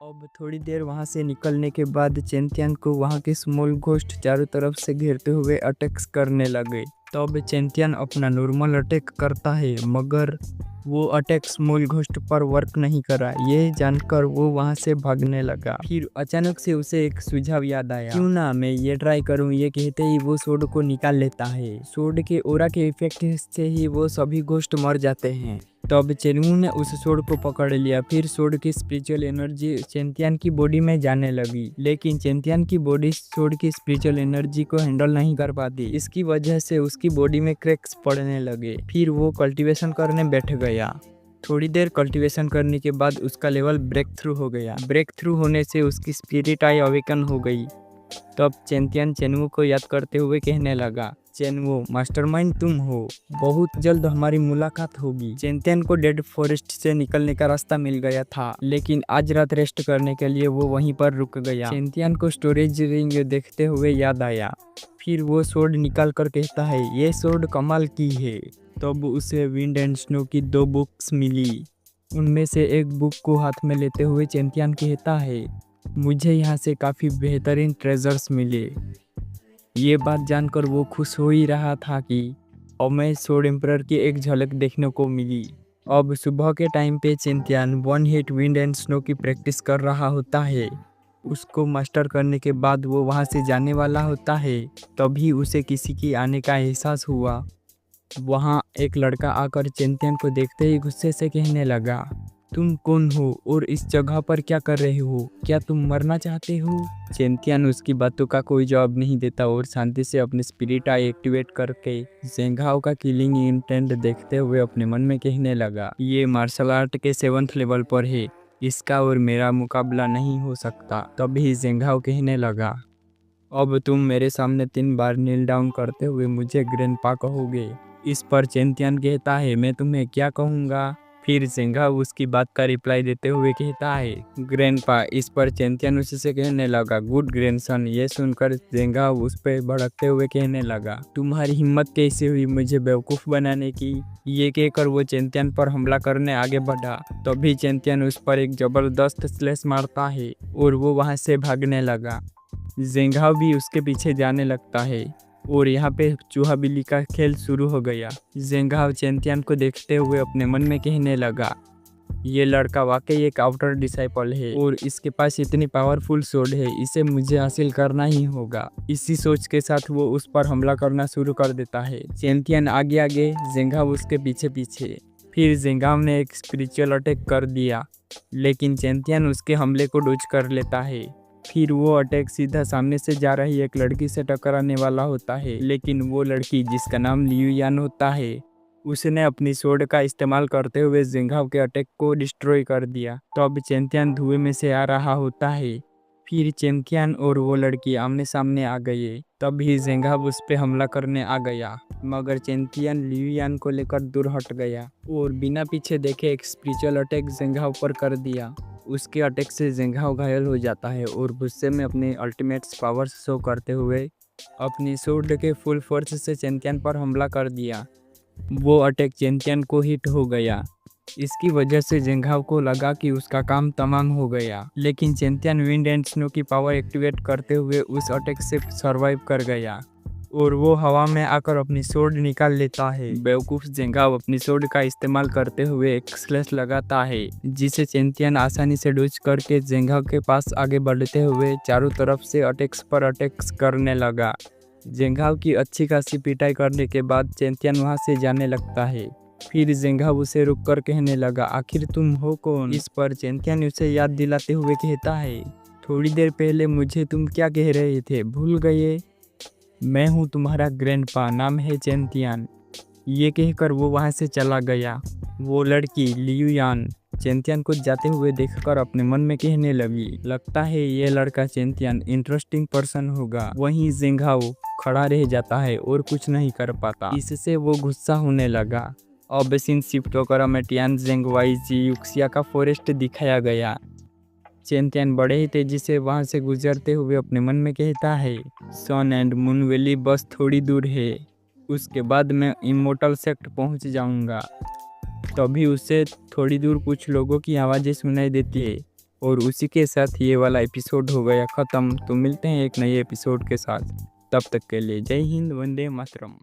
अब थोड़ी देर वहां से निकलने के बाद चेंटियन को वहां के स्मॉल घोस्ट चारों तरफ से घेरते हुए अटैक्स करने लगे। तब चेंटियन अपना नॉर्मल अटैक करता है, मगर वो अटैक स्मॉल घोस्ट पर वर्क नहीं करा। ये जानकर वो वहां से भागने लगा। फिर अचानक से उसे एक सुझाव याद आया, क्यों ना मैं ये ट्राई करूं। ये कहते ही वो सोड को निकाल लेता है। सोड के ओरा के इफेक्ट से ही वो सभी घोस्ट मर जाते हैं। तब चेनवू ने उस सोड को पकड़ लिया। फिर सोड की स्पिरिचुअल एनर्जी चेंटियन की बॉडी में जाने लगी, लेकिन चेंटियन की बॉडी सोड की स्पिरिचुअल एनर्जी को हैंडल नहीं कर पाती। इसकी वजह से उसकी बॉडी में क्रैक्स पड़ने लगे। फिर वो कल्टीवेशन करने बैठ गया। थोड़ी देर कल्टीवेशन करने के बाद उसका लेवल ब्रेक थ्रू हो गया। ब्रेक थ्रू होने से उसकी स्पिरिट आई अवेकन हो गई। तब चेंटियन चेनवू को याद करते हुए कहने लगा, चेनवू मास्टरमाइंड तुम हो, बहुत जल्द हमारी मुलाकात होगी। चेंटियन को डेड फॉरेस्ट से निकलने का रास्ता मिल गया था, लेकिन आज रात रेस्ट करने के लिए वो वहीं पर रुक गया। चेंटियन को स्टोरेज रिंग देखते हुए याद आया। फिर वो सोड निकाल कर कहता है, ये सोड कमाल की है। तब उसे विंड एंड स्नो की 2 बुक्स मिली। उनमें से एक बुक को हाथ में लेते हुए चेंटियन कहता है, मुझे यहाँ से काफ़ी बेहतरीन ट्रेजर्स मिले। ये बात जानकर वो खुश हो ही रहा था कि अब मैं सोड एम्परर की एक झलक देखने को मिली। अब सुबह के टाइम पे चेंटियन 1 हिट विंड एंड स्नो की प्रैक्टिस कर रहा होता है। उसको मास्टर करने के बाद वो वहाँ से जाने वाला होता है। तभी उसे किसी की आने का एहसास हुआ। वहाँ एक लड़का आकर चेंटियन को देखते ही गुस्से से कहने लगा, तुम कौन हो और इस जगह पर क्या कर रहे हो? क्या तुम मरना चाहते हो? चेंटियन उसकी बातों का कोई जवाब नहीं देता और शांति से अपने स्पिरिट आई एक्टिवेट करके ज़ेंघाओ का किलिंग इंटेंट देखते हुए अपने मन में कहने लगा, ये मार्शल आर्ट के 7th लेवल पर है, इसका और मेरा मुकाबला नहीं हो सकता। तभी ज़ेंघाओ कहने लगा, अब तुम मेरे सामने 3 बार नील डाउन करते हुए मुझे ग्रैंडपा कहोगे। इस पर चेंटियन कहता है, मैं तुम्हें क्या कहूँगा? फिर ज़ेंघाओ उसकी बात का रिप्लाई देते हुए कहता है, ग्रैंडपा। इस पर चेंटियन उससे कहने लगा, गुड ग्रैंडसन। ये सुनकर ज़ेंघाओ उस पर भड़कते हुए कहने लगा, तुम्हारी हिम्मत कैसे हुई मुझे बेवकूफ़ बनाने की? ये कहकर वो चेंटियन पर हमला करने आगे बढ़ा। तभी चेंटियन उस पर एक ज़बरदस्त स्लैश मारता है और वो वहाँ से भागने लगा। ज़ेंघाओ भी उसके पीछे जाने लगता है और यहाँ पे चूहा बिल्ली का खेल शुरू हो गया। ज़ेंघाओ चेंटियन को देखते हुए अपने मन में कहने लगा, ये लड़का वाकई एक आउटर डिसाइपल है और इसके पास इतनी पावरफुल सोड है, इसे मुझे हासिल करना ही होगा। इसी सोच के साथ वो उस पर हमला करना शुरू कर देता है। चेंटियन आगे आगे, ज़ेंघाओ उसके पीछे पीछे। फिर ज़ेंघाओ ने एक स्पिरिचुअल अटैक कर दिया, लेकिन चेंटियन उसके हमले को डॉज कर लेता है। फिर वो अटैक सीधा सामने से जा रही एक लड़की से टकराने वाला होता है, लेकिन वो लड़की जिसका नाम लियू यान होता है, उसने अपनी सोड का इस्तेमाल करते हुए ज़ेंघाओ के अटैक को डिस्ट्रॉय कर दिया। तो अब चेंटियन धुएं में से आ रहा होता है। फिर चेंटियन और वो लड़की आमने सामने आ गए। तभी ज़ेंघाओ उस पर हमला करने आ गया, मगर चेंटियन लियू यान को लेकर दूर हट गया और बिना पीछे देखे एक स्पिरिचुअल अटैक ज़ेंघाओ पर कर दिया। उसके अटैक से ज़ेंघाओ घायल हो जाता है और गुस्से में अपने अल्टीमेट पावर्स शो करते हुए अपनी सोड के फुल फोर्स से चेंटियन पर हमला कर दिया। वो अटैक चेंटियन को हिट हो गया। इसकी वजह से ज़ेंघाओ को लगा कि उसका काम तमाम हो गया, लेकिन चेंटियन विंड एंड स्नो की पावर एक्टिवेट करते हुए उस अटैक से सर्वाइव कर गया और वो हवा में आकर अपनी सोड निकाल लेता है। बेवकूफ़ ज़ेंघाओ अपनी सोड का इस्तेमाल करते हुए एक स्लैश लगाता है, जिसे चेंटियन आसानी से डॉज करके ज़ेंघाओ के पास आगे बढ़ते हुए चारों तरफ से अटैक्स पर अटैक्स करने लगा। ज़ेंघाओ की अच्छी खासी पिटाई करने के बाद चेंटियन वहाँ से जाने लगता है। फिर ज़ेंघाओ उसे रुक कर कहने लगा, आखिर तुम हो कौन? इस पर चेंटियन उसे याद दिलाते हुए कहता है, थोड़ी देर पहले मुझे तुम क्या कह रहे थे, भूल गए? मैं हूँ तुम्हारा ग्रैंडपा, नाम है चेंटियन। ये कहकर वो वहाँ से चला गया। वो लड़की लियू यान चेंटियन को जाते हुए देखकर अपने मन में कहने लगी, लगता है ये लड़का चेंटियन इंटरेस्टिंग पर्सन होगा। वहीं ज़ेंघाओ खड़ा रह जाता है और कुछ नहीं कर पाता। इससे वो गुस्सा होने लगा। अब सीन शिफ्ट होकर हमें टियानजिंग यूक्सिया का फॉरेस्ट दिखाया गया। चेंटियन बड़े ही तेजी से वहां से गुजरते हुए अपने मन में कहता है, सन एंड मून वैली बस थोड़ी दूर है, उसके बाद मैं इमोर्टल सेक्ट पहुंच जाऊंगा। तभी उसे थोड़ी दूर कुछ लोगों की आवाज़ें सुनाई देती है और उसी के साथ ये वाला एपिसोड हो गया ख़त्म। तो मिलते हैं एक नए एपिसोड के साथ, तब तक के लिए जय हिंद, वंदे मातरम।